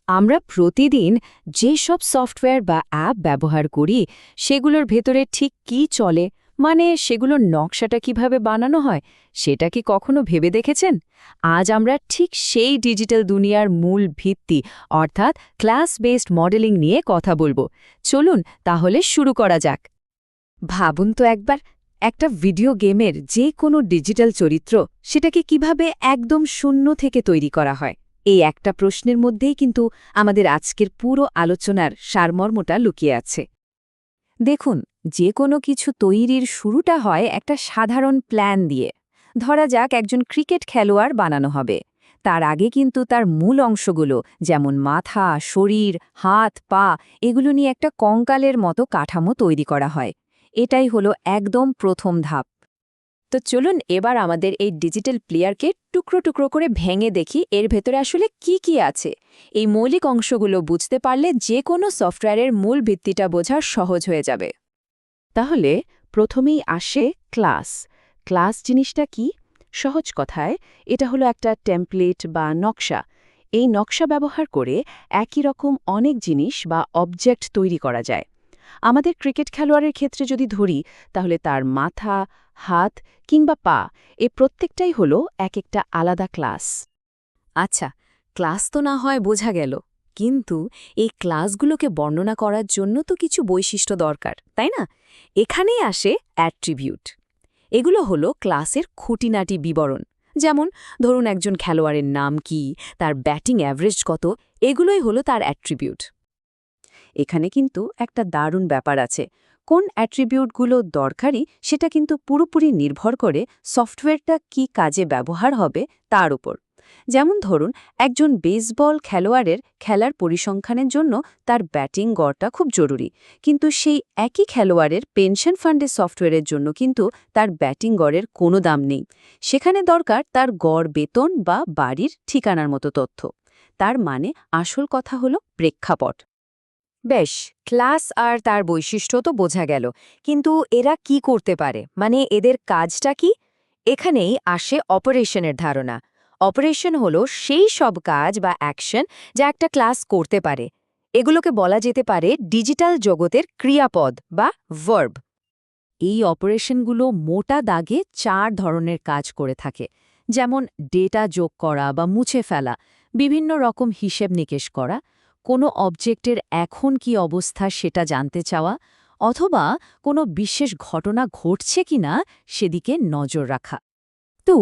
আমরা প্রতিদিন যেসব সফটওয়্যার বা অ্যাপ ব্যবহার করি সেগুলোর ভেতরে ঠিক কী চলে, মানে সেগুলোর নকশাটা কিভাবে বানানো হয়, সেটা কি কখনো ভেবে দেখেছেন? আজ আমরা ঠিক সেই ডিজিটাল দুনিয়ার মূল ভিত্তি অর্থাৎ ক্লাস বেসড মডেলিং নিয়ে কথা বলবো। চলুন তাহলে শুরু করা যাক। ভাবুন তো একবার, একটা ভিডিও গেমের যে কোনো ডিজিটাল চরিত্র সেটাকে কিভাবে একদম শূন্য থেকে তৈরি করা হয়। এই একটা প্রশ্নের মধ্যেই কিন্তু আমাদের আজকের পুরো আলোচনার সারমর্মটা লুকিয়ে আছে। দেখুন, যে কোনো কিছু তৈরির শুরুটা হয় একটা সাধারণ প্ল্যান দিয়ে। ধরা যাক একজন ক্রিকেট খেলোয়াড় বানানো হবে। তার আগে কিন্তু তার মূল অংশগুলো, যেমন মাথা, শরীর, হাত, পা, এগুলো নিয়ে একটা কঙ্কালের মতো কাঠামো তৈরি করা হয়। এটাই হলো একদম প্রথম ধাপ। তো চলুন এবার আমাদের এই ডিজিটাল প্লেয়ারকে টুকরো টুকরো করে ভেঙে দেখি এর ভেতরে আসলে কি কি আছে। এই মৌলিক অংশগুলো বুঝতে পারলে যে কোনো সফটওয়্যারের মূল ভিত্তিটা বোঝা সহজ হয়ে যাবে। তাহলে প্রথমেই আসে ক্লাস। ক্লাস জিনিসটা কি? সহজ কথায় এটা হলো একটা টেমপ্লেট বা নকশা। এই নকশা ব্যবহার করে একই রকম অনেক জিনিস বা অবজেক্ট তৈরি করা যায়। আমাদের ক্রিকেট খেলোয়াড়ের ক্ষেত্রে যদি ধরি, তাহলে তার মাথা, হাত কিংবা পা, এ প্রত্যেকটাই হলো এক একটা আলাদা ক্লাস। আচ্ছা, ক্লাস তো না হয় বোঝা গেল, কিন্তু এই ক্লাসগুলোকে বর্ণনা করার জন্য তো কিছু বৈশিষ্ট্য দরকার, তাই না? এখানেই আসে অ্যাট্রিবিউট। এগুলো হলো ক্লাসের খুঁটিনাটি বিবরণ। যেমন ধরুন একজন খেলোয়াড়ের নাম কি, তার ব্যাটিং অ্যাভারেজ কত, এগুলোই হলো তার অ্যাট্রিবিউট। এখানে কিন্তু একটা দারুণ ব্যাপার আছে। কোন অ্যাট্রিবিউটগুলো দরকারি সেটা কিন্তু পুরোপুরি নির্ভর করে সফটওয়্যারটা কি কাজে ব্যবহার হবে তার উপর। যেমন ধরুন একজন বেসবল খেলোয়াড়ের খেলার পরিসংখ্যানের জন্য তার ব্যাটিং গড়টা খুব জরুরি, কিন্তু সেই একই খেলোয়াড়ের পেনশন ফান্ডের সফটওয়্যারের জন্য কিন্তু তার ব্যাটিং গড়ের কোনো দাম নেই। সেখানে দরকার তার গড় বেতন বা বাড়ির ঠিকানার মতো তথ্য। তার মানে আসল কথা হলো প্রেক্ষাপট। বেশ, ক্লাস আর তার বৈশিষ্ট্য তো বোঝা গেল, কিন্তু এরা কি করতে পারে, মানে এদের কাজটা কি? এখানেই আসে অপারেশনের ধারণা। অপারেশন হলো সেই সব কাজ বা অ্যাকশন যা একটা ক্লাস করতে পারে। এগুলোকে বলা যেতে পারে ডিজিটাল জগতের ক্রিয়াপদ বা ভার্ব। এই অপারেশনগুলো মোটা দাগে 4 ধরনের কাজ করে থাকে। যেমন ডেটা যোগ করা বা মুছে ফেলা, বিভিন্ন রকম হিসেব নিকেশ করা, কোনো অবজেক্টের এখন কি অবস্থা সেটা জানতে চাওয়া, অথবা কোনো বিশেষ ঘটনা ঘটছে কিনা সেদিকে নজর রাখা। তো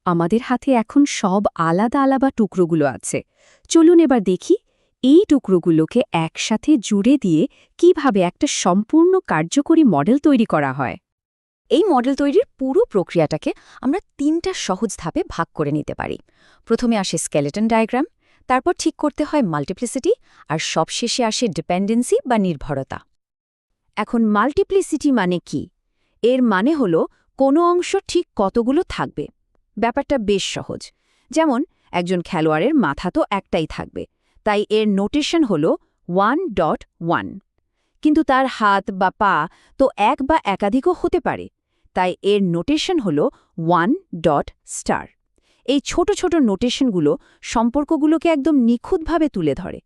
আমাদের হাতে এখন সব আলাদা আলাদা টুকরোগুলো আছে। চলুন এবার দেখি এই টুকরোগুলোকে একসাথে জুড়ে দিয়ে কিভাবে একটা সম্পূর্ণ কার্যকরী মডেল তৈরি করা হয়। এই মডেল তৈরির পুরো প্রক্রিয়াটাকে আমরা 3টা সহজ ধাপে ভাগ করে নিতে পারি। প্রথমে আসে স্কেলেটন ডায়াগ্রাম, তারপর ঠিক করতে হয় মাল্টিপ্লিসিটি, আর সবশেষে আসে ডিপেন্ডেন্সি বা নির্ভরতা। এখন মাল্টিপ্লিসিটি মানে কি? এর মানে হলো কোনো অংশ ঠিক কতগুলো থাকবে। ব্যাপারটা বেশ সহজ। যেমন একজন খেলোয়াড়ের মাথা তো একটাই থাকবে, তাই এর নোটেশন হল 1.1। কিন্তু তার হাত বা পা তো এক বা একাধিকও হতে পারে, তাই এর নোটেশন হল 1. এই ছোট ছোট নোটেশনগুলো সম্পর্কগুলোকে একদম নিখুঁতভাবে তুলে ধরে।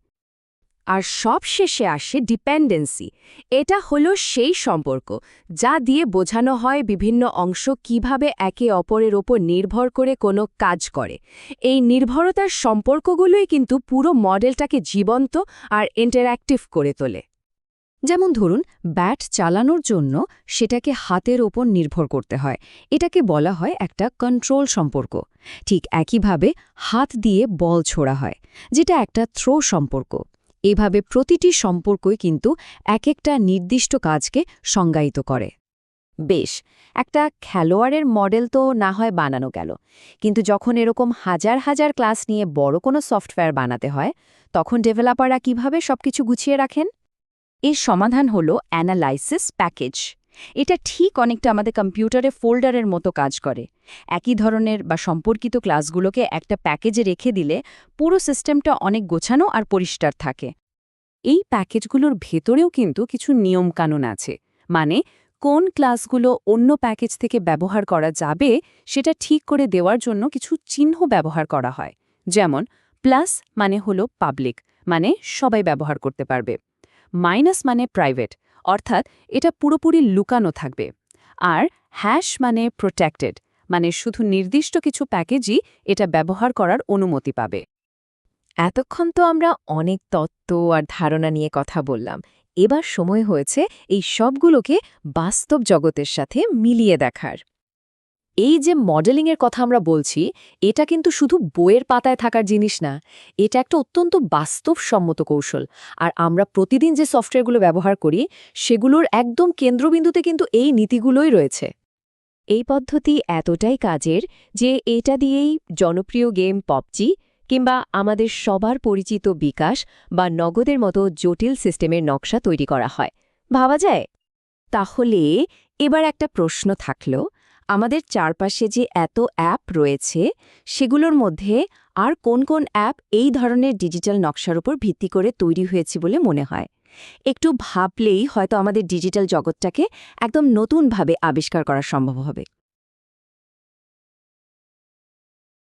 আর সব শেষে আসে ডিপেন্ডেন্সি। এটা হলো সেই সম্পর্ক যা দিয়ে বোঝানো হয় বিভিন্ন অংশ কিভাবে একে অপরের ওপর নির্ভর করে কোনো কাজ করে। এই নির্ভরতার সম্পর্কগুলোই কিন্তু পুরো মডেলটাকে জীবন্ত আর ইন্টারঅ্যাক্টিভ করে তোলে। যেমন ধরুন ব্যাট চালানোর জন্য সেটাকে হাতের ওপর নির্ভর করতে হয়, এটাকে বলা হয় একটা কন্ট্রোল সম্পর্ক। ঠিক একইভাবে হাত দিয়ে বল ছোড়া হয়, যেটা একটা থ্রো সম্পর্ক। এভাবে প্রতিটি সম্পর্কই কিন্তু এক একটা নির্দিষ্ট কাজকে সংজ্ঞায়িত করে। বেশ, একটা খেলোয়াড়ের মডেল তো না হয় বানানো গেল, কিন্তু যখন এরকম হাজার হাজার ক্লাস নিয়ে বড় কোনো সফটওয়্যার বানাতে হয়, তখন ডেভেলপাররা কিভাবে সবকিছু গুছিয়ে রাখেন? এর সমাধান হলো অ্যানালাইসিস প্যাকেজ। এটা ঠিক অনেকটা আমাদের কম্পিউটারে ফোল্ডারের মতো কাজ করে। একই ধরনের বা সম্পর্কিত ক্লাসগুলোকে একটা প্যাকেজে রেখে দিলে পুরো সিস্টেমটা অনেক গোছানো আর পরিষ্কার থাকে। এই প্যাকেজগুলোর ভেতরেও কিন্তু কিছু নিয়মকানুন আছে, মানে কোন ক্লাসগুলো অন্য প্যাকেজ থেকে ব্যবহার করা যাবে সেটা ঠিক করে দেওয়ার জন্য কিছু চিহ্ন ব্যবহার করা হয়। যেমন প্লাস মানে হলো পাবলিক মানে সবাই ব্যবহার করতে পারবে। মাইনাস মানে প্রাইভেট, অর্থাৎ এটা পুরোপুরি লুকানো থাকবে। আর হ্যাশ মানে প্রোটেক্টেড, মানে শুধু নির্দিষ্ট কিছু প্যাকেজই এটা ব্যবহার করার অনুমতি পাবে। এতক্ষণ তো আমরা অনেক তত্ত্ব আর ধারণা নিয়ে কথা বললাম। এবার সময় হয়েছে এই সবগুলোকে বাস্তব জগতের সাথে মিলিয়ে দেখার। এই যে মডেলিংয়ের কথা আমরা বলছি, এটা কিন্তু শুধু বইয়ের পাতায় থাকার জিনিস না, এটা একটা অত্যন্ত বাস্তবসম্মত কৌশল। আর আমরা প্রতিদিন যে সফটওয়্যারগুলো ব্যবহার করি, সেগুলোর একদম কেন্দ্রবিন্দুতে কিন্তু এই নীতিগুলোই রয়েছে। এই পদ্ধতি এতটাই কাজের যে এটা দিয়েই জনপ্রিয় গেম PUBG কিংবা আমাদের সবার পরিচিত বিকাশ বা নগদের মতো জটিল সিস্টেমের নকশা তৈরি করা হয়। ভাবা যায়? তাহলে এবার একটা প্রশ্ন থাকলো, আমাদের চারপাশে যে এত অ্যাপ রয়েছে, সেগুলোর মধ্যে আর কোন কোন অ্যাপ এই ধরনের ডিজিটাল নকশার উপর ভিত্তি করে তৈরি হয়েছে বলে মনে হয়? একটু ভাবলেই হয়তো আমাদের ডিজিটাল জগৎটাকে একদম নতুনভাবে আবিষ্কার করা সম্ভব হবে।